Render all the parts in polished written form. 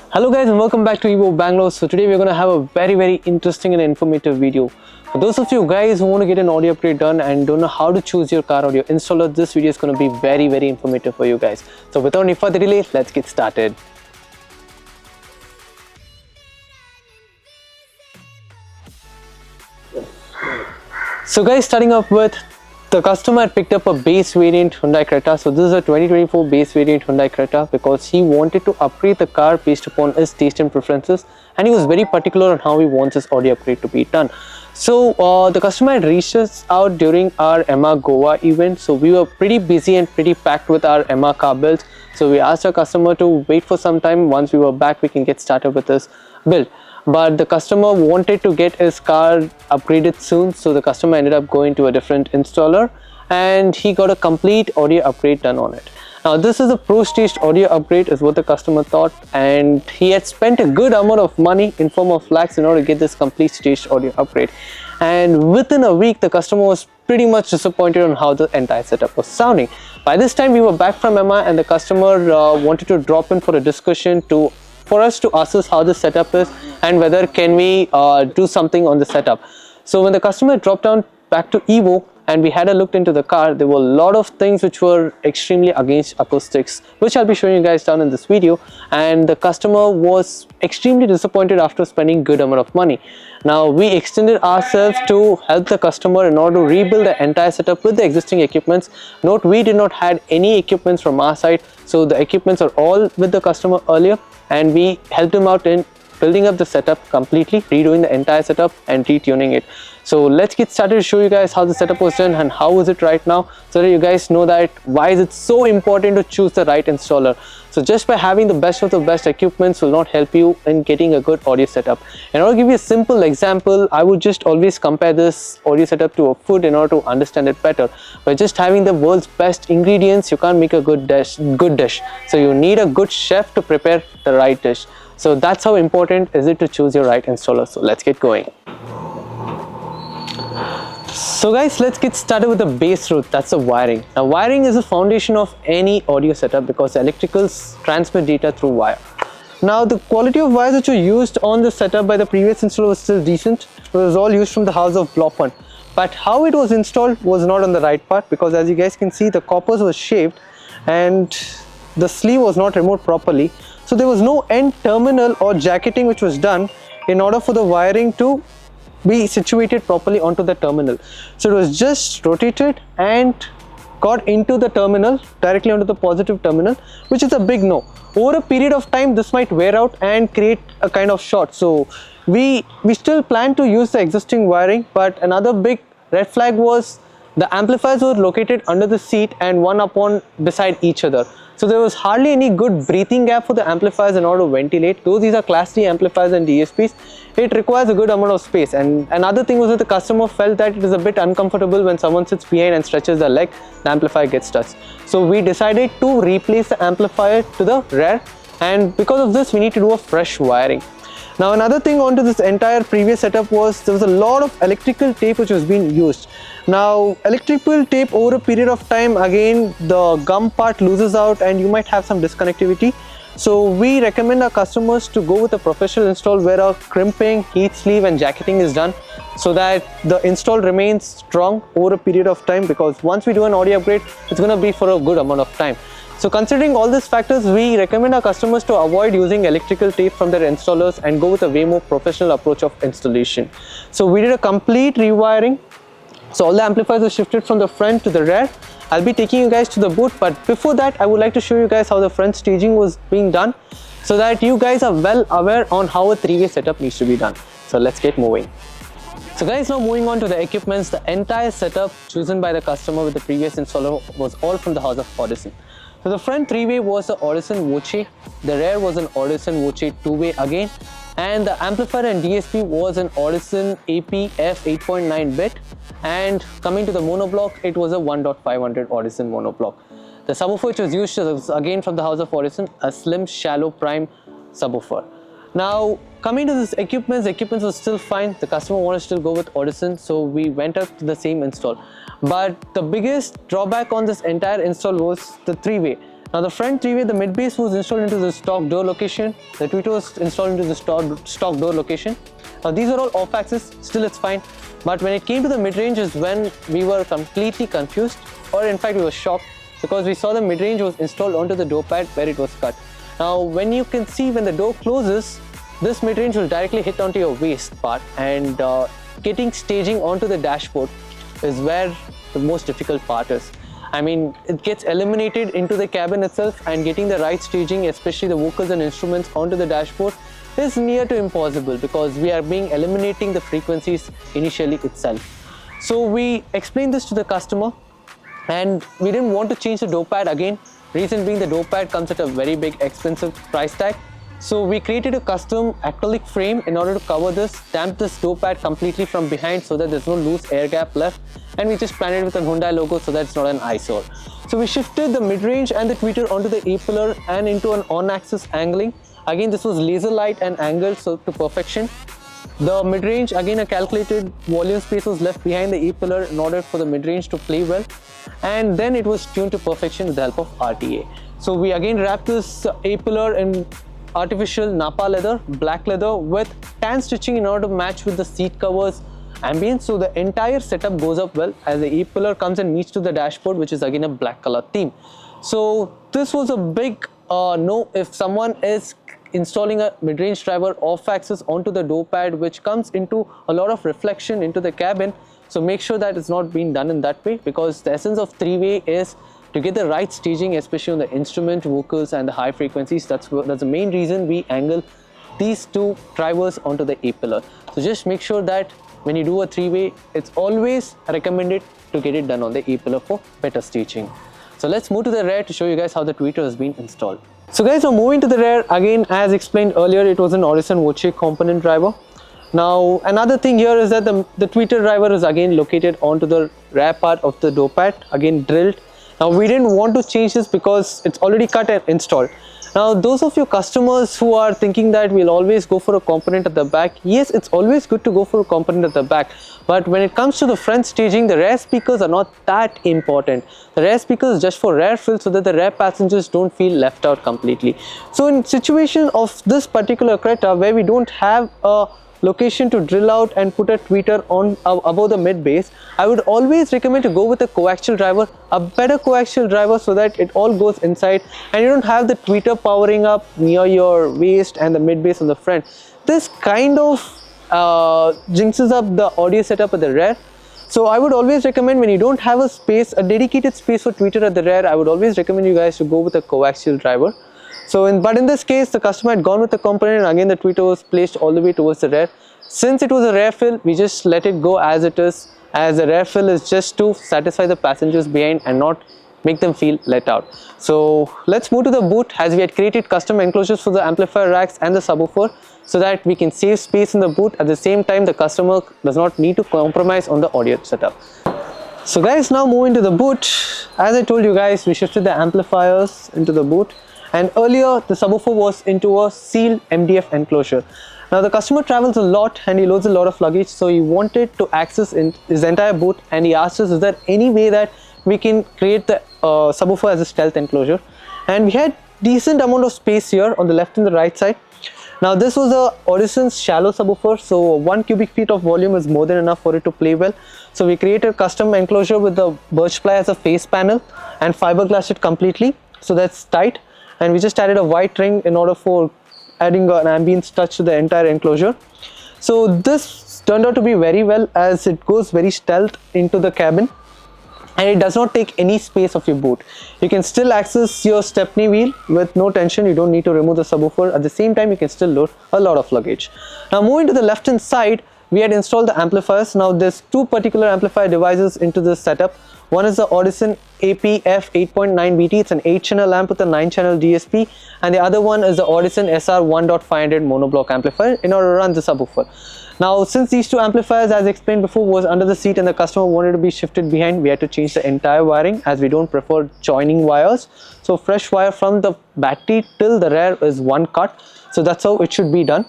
Hello guys and welcome back to EVO Bangalore. So today we're going to have a very interesting and informative video. For those of you guys who want to get an audio upgrade done and don't know how to choose your car audio installer, this video is going to be very informative for you guys. So without any further delay, let's get started. So guys, starting off with, the customer had picked up a base variant Hyundai Creta. So this is a 2024 base variant Hyundai Creta because he wanted to upgrade the car based upon his taste and preferences, and he was very particular on how he wants his audio upgrade to be done. So the customer had reached us out during our EMA Goa event. So we were pretty busy and pretty packed with our EMA car builds. So we asked our customer to wait for some time. Once we were back, we can get started with this build. But the customer wanted to get his car upgraded soon, so the customer ended up going to a different installer and he got a complete audio upgrade done on it. Now this is a pro staged audio upgrade is what the customer thought, and he had spent a good amount of money in form of lakhs in order to get this complete staged audio upgrade. And within a week, the customer was pretty much disappointed on how the entire setup was sounding. By this time we were back from EMA and the customer wanted to drop in for a discussion for us to ask us how the setup is and whether can we do something on the setup. So when the customer dropped down back to EVO and we had a look into the car, there were a lot of things which were extremely against acoustics, which I'll be showing you guys down in this video, and the customer was extremely disappointed after spending good amount of money. Now we extended ourselves to help the customer in order to rebuild the entire setup with the existing equipments. Note, we did not had any equipments from our side, so the equipments are all with the customer earlier, and we helped him out in building up the setup completely, redoing the entire setup and retuning it. So let's get started to show you guys how the setup was done and how is it right now, so that you guys know that why is it so important to choose the right installer. So just by having the best of the best equipments will not help you in getting a good audio setup. And I'll give you a simple example. I would just always compare this audio setup to a food in order to understand it better. By just having the world's best ingredients, you can't make a good dish. So you need a good chef to prepare the right dish. So that's how important is it to choose your right installer. So let's get going. So guys, let's get started with the base route, that's the wiring. Now wiring is the foundation of any audio setup because electricals transmit data through wire. Now the quality of wires which were used on the setup by the previous installer was still decent. It was all used from the house of Block1. But how it was installed was not on the right part, because as you guys can see, the coppers were shaved and the sleeve was not removed properly. So there was no end terminal or jacketing which was done in order for the wiring to be situated properly onto the terminal. So it was just rotated and got into the terminal, directly onto the positive terminal, which is a big no. Over a period of time, this might wear out and create a kind of short. So we still plan to use the existing wiring, but another big red flag was the amplifiers were located under the seat and one upon beside each other. So there was hardly any good breathing gap for the amplifiers in order to ventilate. Though these are Class D amplifiers and DSPs, it requires a good amount of space. And another thing was that the customer felt that it is a bit uncomfortable when someone sits behind and stretches their leg, the amplifier gets touched. So we decided to replace the amplifier to the rear, and because of this we need to do a fresh wiring. Now another thing onto this entire previous setup was there was a lot of electrical tape which was being used. Now electrical tape over a period of time, again the gum part loses out and you might have some disconnectivity. So we recommend our customers to go with a professional install where a crimping, heat sleeve and jacketing is done, so that the install remains strong over a period of time, because once we do an audio upgrade, it's going to be for a good amount of time. So considering all these factors, we recommend our customers to avoid using electrical tape from their installers and go with a way more professional approach of installation. So we did a complete rewiring. So all the amplifiers are shifted from the front to the rear. I'll be taking you guys to the booth, but before that I would like to show you guys how the front staging was being done, so that you guys are well aware on how a three-way setup needs to be done. So let's get moving. So guys, now moving on to the equipments, the entire setup chosen by the customer with the previous installer was all from the house of Audison. So the front three-way was the Audison Voce, the rear was an Audison Voce two-way again, and the amplifier and DSP was an Audison APF 8.9 bit, and coming to the monoblock, it was a 1.500 Audison monoblock. The subwoofer which was used was again from the house of Audison, a slim shallow prime subwoofer. Now coming to this equipment, the equipment was still fine. The customer wanted to still go with Audison, so we went up to the same install. But the biggest drawback on this entire install was the three-way. Now the front three-way, the mid base was installed into the stock door location. The tweeter was installed into the stock door location. Now these are all off axis, still it's fine. But when it came to the mid-range is when we were completely confused, or in fact we were shocked, because we saw the mid-range was installed onto the door pad where it was cut. Now when you can see, when the door closes, this mid-range will directly hit onto your waist part, and getting staging onto the dashboard is where the most difficult part is. I mean, it gets eliminated into the cabin itself, and getting the right staging, especially the vocals and instruments, onto the dashboard is near to impossible, because we are eliminating the frequencies initially itself. So we explained this to the customer, and we didn't want to change the door pad again. Reason being, the door pad comes at a very big expensive price tag. So we created a custom acrylic frame in order to cover this, damp this door pad completely from behind so that there's no loose air gap left, and we just planted it with a Hyundai logo so that it's not an eyesore. So we shifted the mid-range and the tweeter onto the A-pillar and into an on-axis angling. Again, this was laser light and angled so to perfection. The mid-range, again a calculated volume space was left behind the A-pillar in order for the mid-range to play well, and then it was tuned to perfection with the help of RTA. So we again wrapped this A-pillar in artificial Napa leather, black leather with tan stitching in order to match with the seat covers ambience, so the entire setup goes up well as the A-pillar comes and meets to the dashboard, which is again a black color theme. So this was a big no if someone is installing a mid-range driver off axis onto the door pad, which comes into a lot of reflection into the cabin. So make sure that it's not being done in that way, because the essence of three-way is to get the right staging, especially on the instrument, vocals and the high frequencies. That's the main reason we angle these two drivers onto the A-pillar. So just make sure that when you do a three-way, it's always recommended to get it done on the A-pillar for better staging. So let's move to the rear to show you guys how the tweeter has been installed. So guys, now moving to the rear, again as explained earlier, it was an Orison Botched component driver. Now another thing here is that the tweeter driver is again located onto the rear part of the door pad, again drilled. Now we didn't want to change this because it's already cut and installed. Now those of your customers who are thinking that we'll always go for a component at the back, yes, it's always good to go for a component at the back, but when it comes to the front staging, the rear speakers are not that important. The rear speakers is just for rear fill so that the rear passengers don't feel left out completely. So in situation of this particular Creta where we don't have a location to drill out and put a tweeter on above the mid base, I would always recommend to go with a coaxial driver, a better coaxial driver, so that it all goes inside and you don't have the tweeter powering up near your waist and the mid base on the front. This kind of jinxes up the audio setup at the rear. So I would always recommend, when you don't have a space, a dedicated space for tweeter at the rear, I would always recommend you guys to go with a coaxial driver. But in this case, the customer had gone with the component, and again the tweeter was placed all the way towards the rear. Since it was a rear fill, we just let it go as it is, as the rear fill is just to satisfy the passengers behind and not make them feel let out. So let's move to the boot, as we had created custom enclosures for the amplifier racks and the subwoofer so that we can save space in the boot. At the same time, the customer does not need to compromise on the audio setup. So guys, now moving to the boot, as I told you guys, we shifted the amplifiers into the boot. And earlier the subwoofer was into a sealed MDF enclosure. Now the customer travels a lot and he loads a lot of luggage, so he wanted to access his entire boot, and he asked us, is there any way that we can create the subwoofer as a stealth enclosure? And we had decent amount of space here on the left and the right side. Now this was a Orison's shallow subwoofer, so 1 cubic feet of volume is more than enough for it to play well. So we created a custom enclosure with the birch ply as a face panel and fiberglassed it completely, so that's tight. And we just added a white ring in order for adding an ambience touch to the entire enclosure. So this turned out to be very well, as it goes very stealth into the cabin and it does not take any space of your boot. You can still access your stepney wheel with no tension. You don't need to remove the subwoofer. At the same time, you can still load a lot of luggage. Now moving to the left hand side, we had installed the amplifiers. Now there's two particular amplifier devices into this setup. One is the Orison APF 8.9 BT, it's an 8-channel amp with a 9-channel DSP, and the other one is the Orison SR 1.500 monoblock amplifier in order to run the subwoofer. Now since these two amplifiers, as explained before, was under the seat and the customer wanted to be shifted behind, we had to change the entire wiring, as we don't prefer joining wires. So fresh wire from the battery till the rear is one cut, so that's how it should be done.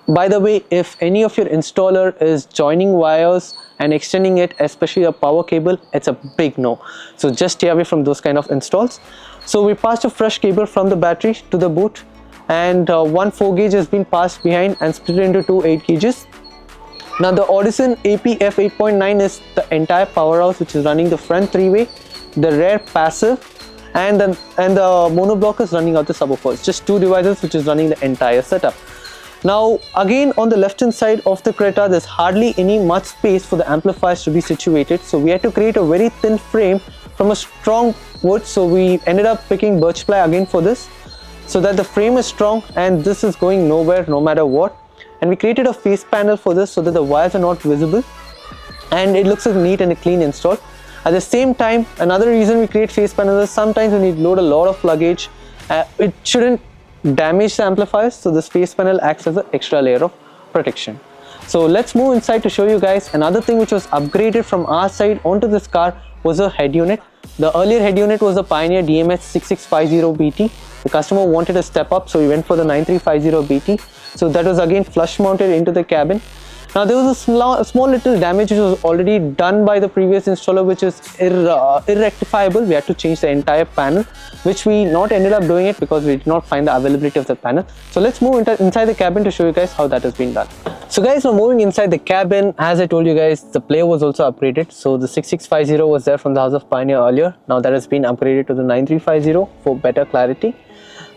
By the way, if any of your installer is joining wires and extending it, especially a power cable, it's a big no. So just stay away from those kind of installs. So we passed a fresh cable from the battery to the boot, and one 4 gauge has been passed behind and split into two 8 gauges. Now the Audison APF 8.9 is the entire powerhouse which is running the front 3-way, the rear passive, and the monoblock is running out the subwoofers. Just two devices which is running the entire setup. Now again, on the left hand side of the Creta, there's hardly any much space for the amplifiers to be situated, so we had to create a very thin frame from a strong wood. So we ended up picking birch ply again for this, so that the frame is strong and this is going nowhere no matter what. And we created a face panel for this so that the wires are not visible and it looks like a neat and a clean install. At the same time, another reason we create face panels is sometimes when you load a lot of luggage, it shouldn't damage the amplifiers, so this face panel acts as an extra layer of protection. So let's move inside to show you guys. Another thing which was upgraded from our side onto this car was a head unit. The earlier head unit was a Pioneer DMS 6650BT. The customer wanted a step up, so we went for the 9350BT. So that was again flush mounted into the cabin. Now there was a small little damage which was already done by the previous installer, which is irrectifiable. We had to change the entire panel, which we not ended up doing it because we did not find the availability of the panel. So let's move inside the cabin to show you guys how that has been done. So guys, now moving inside the cabin, as I told you guys, the player was also upgraded. So the 6650 was there from the House of Pioneer earlier. Now that has been upgraded to the 9350 for better clarity.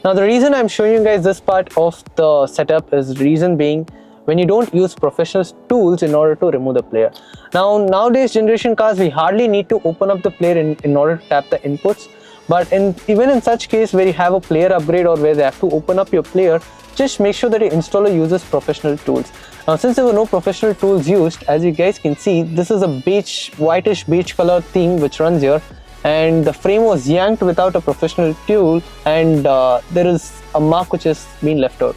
Now the reason I'm showing you guys this part of the setup is reason being, when you don't use professional tools in order to remove the player. Now nowadays generation cars, we hardly need to open up the player in order to tap the inputs. But even in such case where you have a player upgrade or where they have to open up your player, just make sure that your installer uses professional tools. Now since there were no professional tools used, as you guys can see, this is a whitish beige color theme which runs here, and the frame was yanked without a professional tool, and there is a mark which has been left out.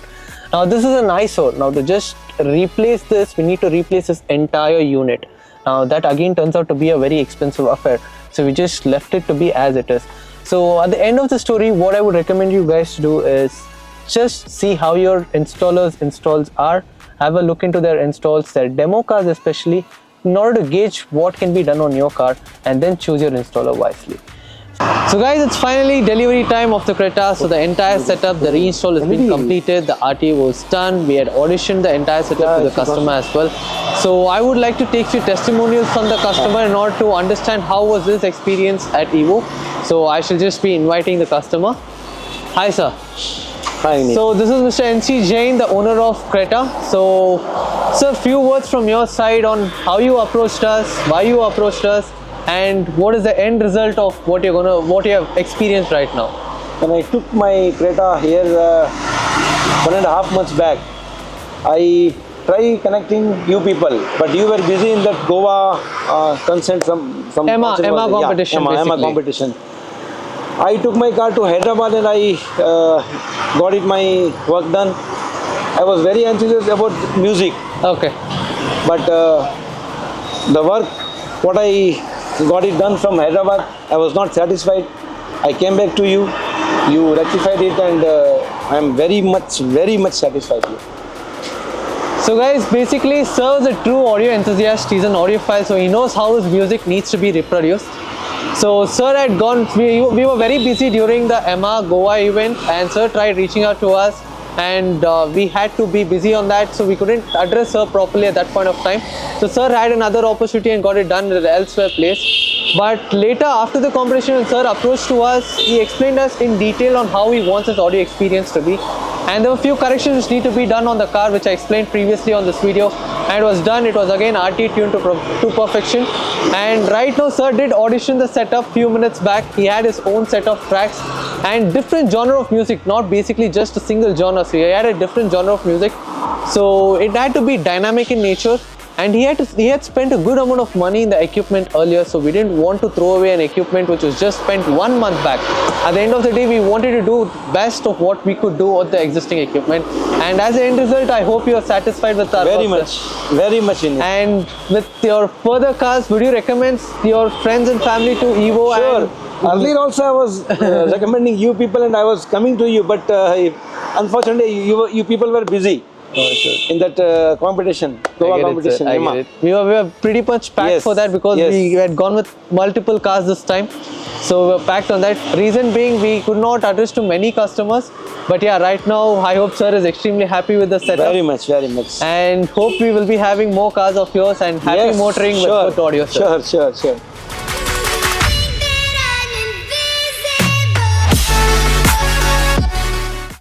Now this is an eyesore. Now to just replace this, we need to replace this entire unit. Now that again turns out to be a very expensive affair, so we just left it to be as it is. So at the end of the story, what I would recommend you guys to do is just see how your installers' installs are. Have a look into their installs, their demo cars especially, in order to gauge what can be done on your car, and then choose your installer wisely. So guys, it's finally delivery time of the Creta. So the entire setup, the reinstall has been completed, the RTA was done, we had auditioned the entire setup to the customer as well. So I would like to take few testimonials from the customer in order to understand how was this experience at EVO. So I shall just be inviting the customer. Hi sir. Hi. So this is Mr. NC Jain, the owner of Creta. So sir, few words from your side on how you approached us, why you approached us, and what is the end result of what you have experienced right now. When I took my Creta here 1.5 months back, I tried connecting you people, but you were busy in that Goa consent, some EMA competition. Yeah, EMA competition. I took my car to Hyderabad and I got my work done. I was very enthusiastic about music. Okay. But the work, what I got it done from Hyderabad, I was not satisfied. I came back to you, you rectified it, and I am very much satisfied here. So guys, basically sir is a true audio enthusiast. He's an audiophile, so he knows how his music needs to be reproduced. So sir had gone, we were very busy during the EMA Goa event, and sir tried reaching out to us, and we had to be busy on that, so we couldn't address sir properly at that point of time. So sir had another opportunity and got it done at elsewhere place. But later, after the competition, sir approached to us, he explained us in detail on how he wants his audio experience to be. And there were a few corrections which need to be done on the car, which I explained previously on this video, and it was done. It was again RT tuned to perfection. And right now sir did audition the setup few minutes back. He had his own set of tracks and different genre of music, not basically just a single genre. So he had a different genre of music, so it had to be dynamic in nature. And he had spent a good amount of money in the equipment earlier, so we didn't want to throw away an equipment which was just spent 1 month back. At the end of the day, we wanted to do best of what we could do with the existing equipment. And as an end result, I hope you are satisfied with our very much in it. And with your further cars, would you recommend your friends and family to EVO? Sure. Earlier also I was recommending you people and I was coming to you, but unfortunately you people were busy. in that competition, Goa I get competition. it, sir. I Yamaha. get it. We were pretty much packed Yes, for that because yes. we had gone with multiple cars this time. So we were packed on that. Reason being, we could not address to many customers. But yeah, right now, I hope sir is extremely happy with the setup. Very much, very much. And hope we will be having more cars of yours and happy Yes, motoring sure, with good audio, sir. Sure.